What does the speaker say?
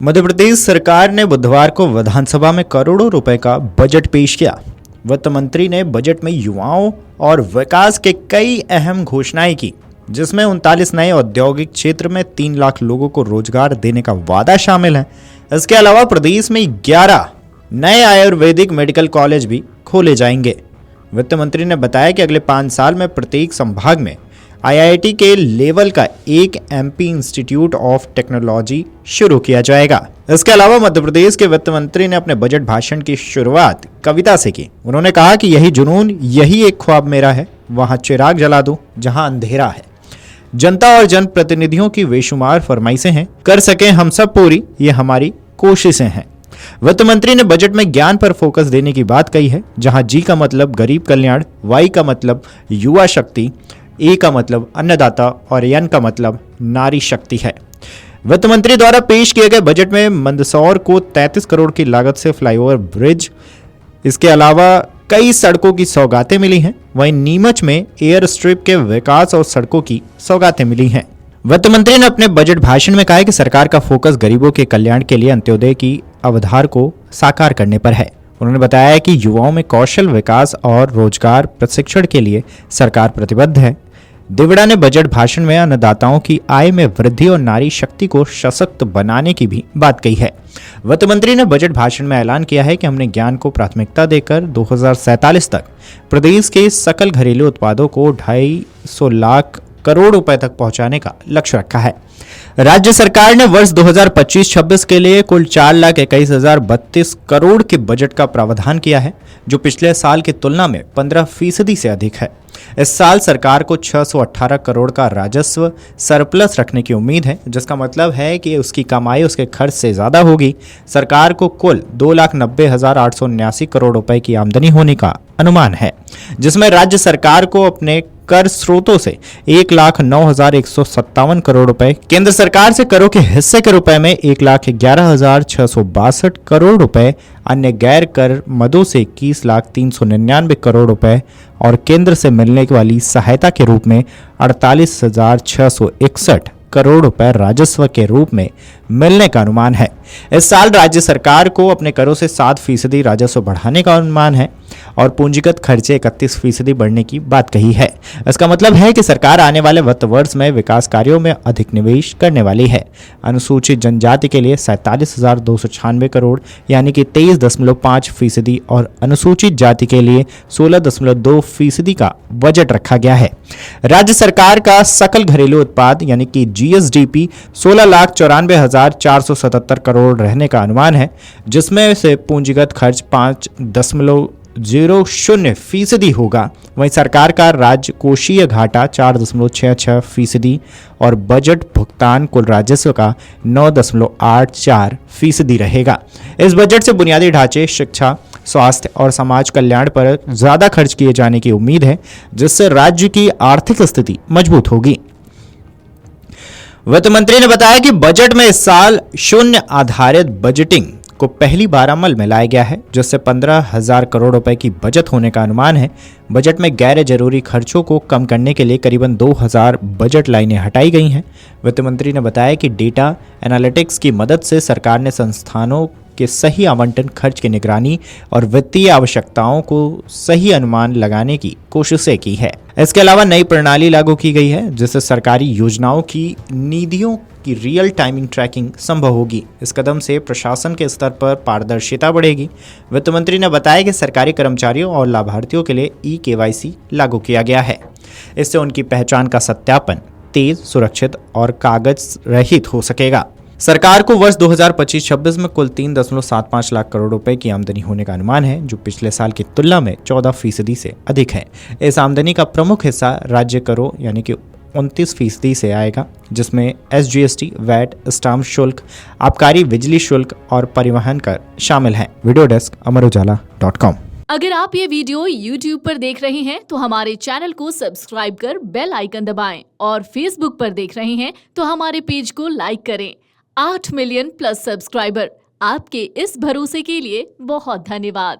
मध्य प्रदेश सरकार ने बुधवार को विधानसभा में करोड़ों रुपए का बजट पेश किया। वित्त मंत्री ने बजट में युवाओं और विकास के कई अहम घोषणाएं की, जिसमें 39 नए औद्योगिक क्षेत्र में 3 लाख लोगों को रोजगार देने का वादा शामिल है। इसके अलावा प्रदेश में 11 नए आयुर्वेदिक मेडिकल कॉलेज भी खोले जाएंगे। वित्त मंत्री ने बताया कि अगले 5 साल में प्रत्येक संभाग में आईआईटी के लेवल का एक एमपी इंस्टीट्यूट ऑफ टेक्नोलॉजी शुरू किया जाएगा। इसके अलावा मध्य प्रदेश के वित्त मंत्री ने अपने बजट भाषण की शुरुआत कविता से की। उन्होंने कहा कि यही जुनून, यही एक ख्वाब मेरा है, वहां चिराग जला दूं जहां अंधेरा है। जनता और जनप्रतिनिधियों की बेशुमार फरमाइशें हैं, कर सकें हम सब पूरी, ये हमारी कोशिशें हैं। वित्त मंत्री ने बजट में ज्ञान पर फोकस देने की बात कही है, जहां जी का मतलब गरीब कल्याण, वाई का मतलब युवा शक्ति, ए का मतलब अन्नदाता और एन का मतलब नारी शक्ति है। वित्त मंत्री द्वारा पेश किए गए बजट में मंदसौर को 33 करोड़ की लागत से फ्लाईओवर ब्रिज, इसके अलावा कई सड़कों की सौगातें मिली हैं। वहीं नीमच में एयर स्ट्रिप के विकास और सड़कों की सौगातें मिली हैं। वित्त मंत्री ने अपने बजट भाषण में कहा कि सरकार का फोकस गरीबों के कल्याण के लिए अंत्योदय की अवधारणा को साकार करने पर है। उन्होंने बताया कि युवाओं में कौशल विकास और रोजगार प्रशिक्षण के लिए सरकार प्रतिबद्ध है। देवड़ा ने बजट भाषण में अन्नदाताओं की आय में वृद्धि और नारी शक्ति को सशक्त बनाने की भी बात कही है। वित्त मंत्री ने बजट भाषण में ऐलान किया है कि हमने ज्ञान को प्राथमिकता देकर 2047 तक प्रदेश के सकल घरेलू उत्पादों को 250 लाख करोड़ रुपए तक पहुंचाने का लक्ष्य रखा है। राज्य सरकार ने वर्ष 2025-26 के लिए कुल 4,21,032 करोड़ के बजट का प्रावधान किया है, जो पिछले साल की तुलना में 15% से अधिक है। इस साल सरकार को 618 करोड़ का राजस्व सरप्लस रखने की उम्मीद है, जिसका मतलब है कि उसकी कमाई उसके खर्च से ज्यादा होगी। सरकार को कुल 2,90,879 करोड़ रुपए की आमदनी होने का अनुमान है, जिसमें राज्य सरकार को अपने कर स्रोतों से 1,09,157 करोड़ रुपए, केंद्र सरकार से करों के हिस्से के रुपए में 1,11,662 करोड़ रुपए, अन्य गैर कर मदों से 21,399 करोड़ रुपए और केंद्र से मिलने वाली सहायता के रूप में 48,661 करोड़ रुपए राजस्व के रूप में मिलने का अनुमान है। इस साल राज्य सरकार को अपने करों से 7% राजस्व बढ़ाने का अनुमान है और पूंजीगत खर्चे 31% बढ़ने की बात कही है। इसका मतलब है कि सरकार आने वाले वित्त वर्ष में विकास कार्यों में अधिक निवेश करने वाली है। अनुसूचित जनजाति के लिए 47,296 करोड़ यानी कि 23.5% और अनुसूचित जाति के लिए 16.2% का बजट रखा गया है। राज्य सरकार का सकल घरेलू उत्पाद यानी कि जीएसडीपी 16,94,477 करोड़ रहने का अनुमान है, जिसमें से पूंजीगत खर्च 5.00% होगा। वहीं सरकार का राजकोषीय घाटा 4.66% और बजट भुगतान कुल राजस्व का 9.84% रहेगा। इस बजट से बुनियादी ढांचे, शिक्षा, स्वास्थ्य और समाज कल्याण पर ज्यादा खर्च किए जाने की उम्मीद है, जिससे राज्य की आर्थिक स्थिति मजबूत होगी। वित्त मंत्री ने बताया कि बजट में इस साल शून्य आधारित बजटिंग को पहली बार अमल में लाया गया है, जिससे 15,000 करोड़ रुपए की बचत होने का अनुमान है। बजट में गैर जरूरी खर्चों को कम करने के लिए करीबन 2,000 बजट लाइनें हटाई गई हैं। वित्त मंत्री ने बताया कि डेटा एनालिटिक्स की मदद से सरकार ने संस्थानों के सही आवंटन, खर्च की निगरानी और वित्तीय आवश्यकताओं को सही अनुमान लगाने की कोशिशें की है। इसके अलावा नई प्रणाली लागू की गई है, जिससे सरकारी योजनाओं की निधियों की रियल टाइमिंग ट्रैकिंग संभव होगी। इस कदम से प्रशासन के स्तर पर पारदर्शिता बढ़ेगी। वित्त मंत्री ने बताया कि सरकारी कर्मचारियों और लाभार्थियों के लिए ई-केवाईसी लागू किया गया है। इससे उनकी पहचान का सत्यापन तेज, सुरक्षित और कागज रहित हो सकेगा। सरकार को वर्ष 2025-26 में कुल 3.75 लाख करोड़ रुपए की आमदनी होने का अनुमान है, जो पिछले साल की तुलना में 14% से अधिक है। इस आमदनी का प्रमुख हिस्सा राज्य करों यानी कि 29% से आएगा, जिसमें एसजीएसटी, वैट, स्टाम्प शुल्क, आबकारी, बिजली शुल्क और परिवहन कर शामिल हैं। वीडियो डेस्क अमरउजाला.com। अगर आप ये वीडियो YouTube पर देख रहे हैं तो हमारे चैनल को सब्सक्राइब कर बेल आइकन दबाएं और Facebook पर देख रहे हैं तो हमारे पेज को लाइक करें। 8 मिलियन प्लस सब्सक्राइबर, आपके इस भरोसे के लिए बहुत धन्यवाद।